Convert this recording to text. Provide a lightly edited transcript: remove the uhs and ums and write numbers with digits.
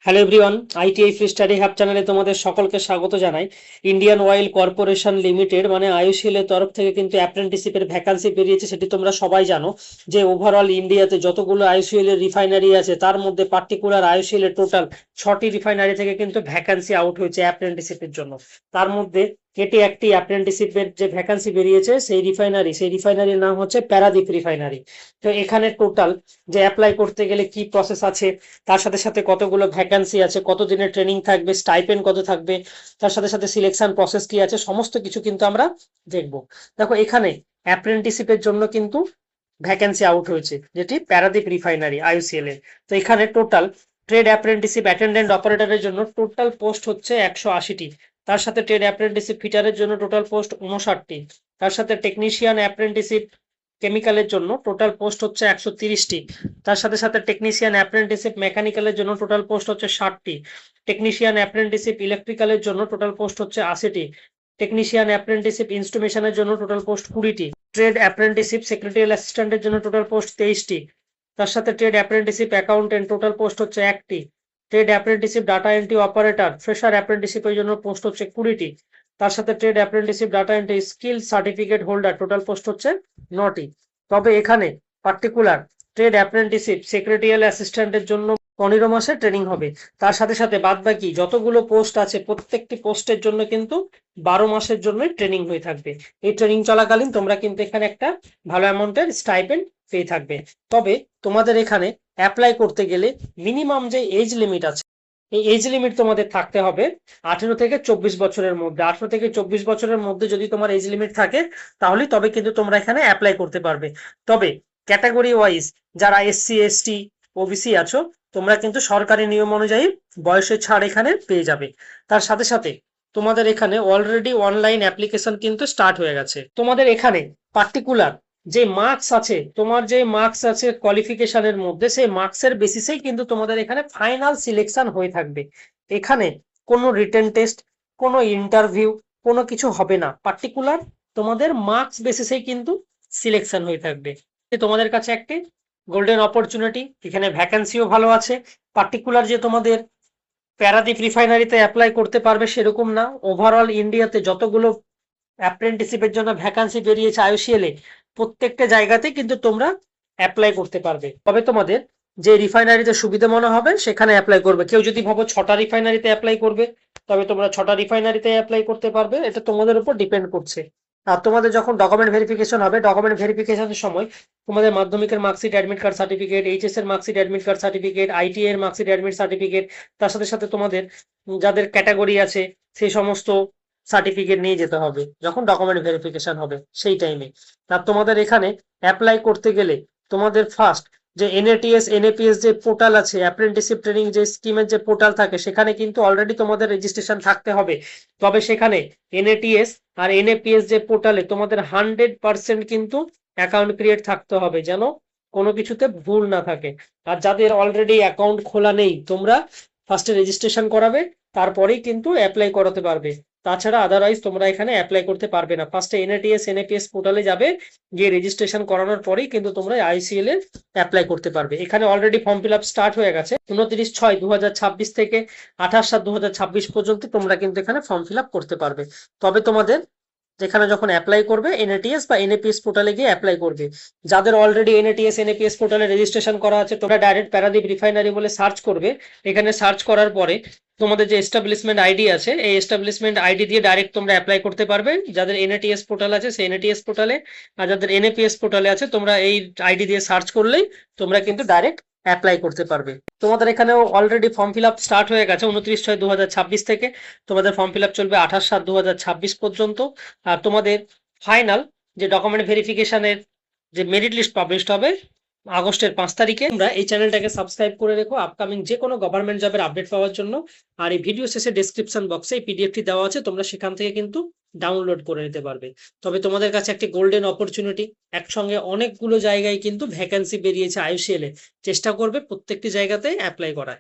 Hello everyone, ITI free study hub চ্যানেলে তোমাদের সকলকে স্বাগত জানাই। ইন্ডিয়ান অয়েল কর্পোরেশন লিমিটেড মানে আইওসিএল এর তরফ থেকে কিন্তু অ্যাপ্রেন্টিসশিপের ভ্যাকান্সি বেরিয়েছে, সেটি তোমরা সবাই জানো। যে ওভারঅল ইন্ডিয়াতে যতগুলো আইওসিএল এর রিফাইনারি আছে তার মধ্যে পার্টিকুলার আইওসিএল এর টোটাল 6টি রিফাইনারি থেকে কিন্তু ভ্যাকান্সি আউট হয়েছে অ্যাপ্রেন্টিসশিপের জন্য। তার মধ্যে এটি একটি অ্যাপ্রেন্টিসশিপের যে ভ্যাকান্সি বেরিয়েছে সেই রিফাইনারির নাম হচ্ছে প্যারাদীপ রিফাইনারি। তো এখানে টোটাল যে অ্যাপ্লাই করতে গেলে কি প্রসেস আছে, তার সাথে সাথে কতগুলো ভ্যাকান্সি আছে, কত দিনের ট্রেনিং থাকবে, স্টাইপেন্ড কত থাকবে, তার সাথে সাথে সিলেকশন প্রসেস কি আছে, সমস্ত কিছু কিন্তু আমরা দেখব। দেখো এখানে অ্যাপ্রেন্টিসশিপের জন্য কিন্তু ভ্যাকেন্সি আউট হয়েছে, যেটি প্যারাদীপ রিফাইনারি আইওসিএল এর। তো এখানে টোটাল ট্রেড অ্যাপ্রেন্টিসশিপ অ্যাটেন্ডেন্ট অপারেটরের জন্য টোটাল পোস্ট হচ্ছে 180টি। তার সাথে ট্রেড অ্যাপ্রেন্টিসশিপ ফিটারের জন্য টোটাল পোস্ট 59টি। তার সাথে টেকনিশিয়ান অ্যাপ্রেন্টিসশিপ কেমিক্যালের জন্য টোটাল পোস্ট হচ্ছে 130টি। তার সাথে সাথে টেকনিশিয়ান অ্যাপ্রেন্টিসশিপ মেকানিক্যালের জন্য টোটাল পোস্ট হচ্ছে 60টি। টেকনিশিয়ান অ্যাপ্রেন্টিসশিপ ইলেকট্রিক্যালের জন্য টোটাল পোস্ট হচ্ছে 80টি। টেকনিশিয়ান অ্যাপ্রেন্টিসশিপ ইনস্ট্রুমেশনের জন্য টোটাল পোস্ট 20টি। ট্রেড অ্যাপ্রেন্টিসশিপ সেক্রেটারিয়াল অ্যাসিস্ট্যান্টের জন্য টোটাল পোস্ট 23টি। তার সাথে trade apprenticeship accountant total post হচ্ছে 1টি। Trade apprenticeship data entry operator fresher অ্যাপ্রেন্টিসশিপের জন্য পোস্ট হচ্ছে 20টি। তার সাথে trade apprenticeship data entry skill certificate holder total post হচ্ছে 9টি। তবে এখানে পার্টিকুলার ট্রেড অ্যাপ্রেন্টিসশিপ সেক্রেটারিয়াল অ্যাসিস্ট্যান্টের জন্য 15 মাসের ট্রেনিং হবে। তার সাথে সাথে বাদ বাকি যতগুলো পোস্ট আছে প্রত্যেকটি পোস্টের জন্য কিন্তু 12 মাসের জন্য ট্রেনিং হয়ে থাকবে। এই ট্রেনিং চলাকালীন তোমরা কিন্তু এখানে একটা ভালো অ্যামাউন্টের স্টাইপেন্ড পেয়ে থাকবে। তবে তোমাদের এখানে অ্যাপ্লাই করতে গেলে মিনিমাম যে এজ লিমিট আছে, এই এজ লিমিট তোমাদের থাকতে হবে 18 থেকে 24 বছরের মধ্যে। 18 থেকে 24 বছরের মধ্যে যদি তোমার এজ লিমিট থাকে তাহলে তবে কিন্তু তোমরা এখানে অ্যাপ্লাই করতে পারবে। তবে ক্যাটাগরি ওয়াইজ যারা এসসি এসটি ওবিসি আছো, তোমরা কিন্তু সরকারি নিয়ম অনুযায়ী বয়সের ছাড় এখানে পেয়ে যাবে। তার সাথে সাথে তোমাদের এখানে অলরেডি অনলাইন অ্যাপ্লিকেশন কিন্তু স্টার্ট হয়ে গেছে। তোমাদের এখানে পার্টিকুলার যে মার্কস আছে, তোমার যে মার্কস আছে কোয়ালিফিকেশনের মধ্যে, সেই মার্কসের বেসিসেই কিন্তু তোমাদের এখানে ফাইনাল সিলেকশন হয়ে থাকবে। এখানে কোনো রিটেন টেস্ট, কোনো ইন্টারভিউ, কোনো কিছু হবে না। পার্টিকুলার তোমাদের মার্কস বেসিসেই কিন্তু সিলেকশন হয়ে থাকবে। তোমাদের কাছে একটি গোল্ডেন অপরচুনিটি, এখানে ভ্যাকেন্সিও ভালো আছে। পার্টিকুলার যে তোমাদের প্যারাদীপ রিফাইনারিতে অ্যাপ্লাই করতে পারবে সেরকম না, ওভারঅল ইন্ডিয়াতে যতগুলো অ্যাপ্রেন্টিসশিপের জন্য ভ্যাকান্সি বেরিয়েছে আইওসিএল এ, প্রত্যেকটা জায়গাতে কিন্তু তোমরা অ্যাপ্লাই করতে পারবে। তবে তোমাদের যে রিফাইনারিতে সুবিধা মনে হবে সেখানে অ্যাপ্লাই করবে। কেউ যদি ভাবো 6টা রিফাইনারিতে অ্যাপ্লাই করবে, তবে তোমরা 6টা রিফাইনারিতে অ্যাপ্লাই করতে পারবে। এটা তোমাদের উপর ডিপেন্ড করছে। আর তোমাদের যখন ডকুমেন্ট ভেরিফিকেশন হবে, ডকুমেন্ট ভেরিফিকেশনের সময় তোমাদের মাধ্যমিকের marksheet, admit card certificate, HS এর marksheet, admit card certificate, ITI এর মার্কশিট, অ্যাডমিট সার্টিফিকেট, তার সাথে সাথে তোমাদের যাদের ক্যাটাগরি আছে সেই সমস্ত সার্টিফিকেট নিয়ে যেতে হবে যখন ডকুমেন্ট ভেরিফিকেশন হবে সেই টাইমে। আর তোমাদের এখানে অ্যাপ্লাই করতে গেলে তোমাদের ফার্স্ট যে এনএটিএস এনএপিএস যে পোর্টাল আছে, অ্যাপ্রেন্টিসশিপ ট্রেনিং যে স্কিমের যে পোর্টাল থাকে, সেখানে কিন্তু অলরেডি তোমাদের রেজিস্ট্রেশন থাকতে হবে। তবে সেখানে এনএটিএস আর এনএপিএস যে পোর্টালে তোমাদের 100% কিন্তু অ্যাকাউন্ট ক্রিয়েট থাকতে হবে, যেন কোনো কিছুতে ভুল না থাকে। আর যাদের অলরেডি অ্যাকাউন্ট খোলা নেই, তোমরা ফার্স্টে রেজিস্ট্রেশন করাবে, তারপরেই কিন্তু অ্যাপ্লাই করাতে পারবে। তাছাড়া আদারওয়াইজ তোমরা এখানে অ্যাপ্লাই করতে পারবে না। ফার্স্টে এনএটিএস এনএপিএস পোর্টালে যাবে, গিয়ে রেজিস্ট্রেশন করানোর পরেই কিন্তু তোমরা আইসিএল এ অ্যাপ্লাই করতে পারবে। এখানে already form fill up start হয়ে গেছে। 29/6/2026 থেকে 28/7/2026 পর্যন্ত তোমরা কিন্তু এখানে ফর্ম ফিল আপ করতে পারবে। তবে তোমাদের যেখানে যখন অ্যাপ্লাই করবে এনএটিএস বা এনএপিএস পোর্টালে গিয়ে অ্যাপ্লাই করবে। যাদের অলরেডি এনএটিএস এনএপিএস পোর্টালে রেজিস্ট্রেশন করা আছে, তোমরা ডাইরেক্ট প্যারাদীপ রিফাইনারি বলে সার্চ করবে। এখানে সার্চ করার পরে তোমাদের যে এস্টাবলিশমেন্ট আইডি আছে, এই এস্টাবলিশমেন্ট আইডি দিয়ে ডাইরেক্ট তোমরা অ্যাপ্লাই করতে পারবে। যাদের এনএটিএস পোর্টাল আছে সেই এনএটিএস পোর্টালে, আর যাদের এনএপিএস পোর্টালে আছে তোমরা এই আইডি দিয়ে সার্চ করলেই তোমরা কিন্তু ডাইরেক্ট অ্যাপ্লাই করতে পারবে। তোমাদের এখানেও already form fill up start হয়ে গেছে 29/6/2026 থেকে। তোমাদের ফর্ম ফিল আপ চলবে 28/7/2026 পর্যন্ত। আর তোমাদের ফাইনাল যে ডকুমেন্ট ভেরিফিকেশনের যে মেরিট লিস্ট পাবলিশড হবে আগস্টের 5 তারিখে। তোমরা এই চ্যানেলটাকে সাবস্ক্রাইব করে রেখো আপকামিং যে কোনো গভর্নমেন্ট জবের আপডেট পাওয়ার জন্য। আর এই ভিডিও শেষে ডেসক্রিপশন বক্সে এই পিডিএফটি দেওয়া আছে, তোমরা সেখান থেকে কিন্তু ডাউনলোড করে নিতে পারবে। তবে তোমাদের কাছে একটি গোল্ডেন অপরচুনিটি, একসঙ্গে অনেকগুলো জায়গায় কিন্তু ভ্যাকেন্সি বেরিয়েছে আইওসিএল এ। চেষ্টা করবে প্রত্যেকটি জায়গাতে অ্যাপ্লাই করার।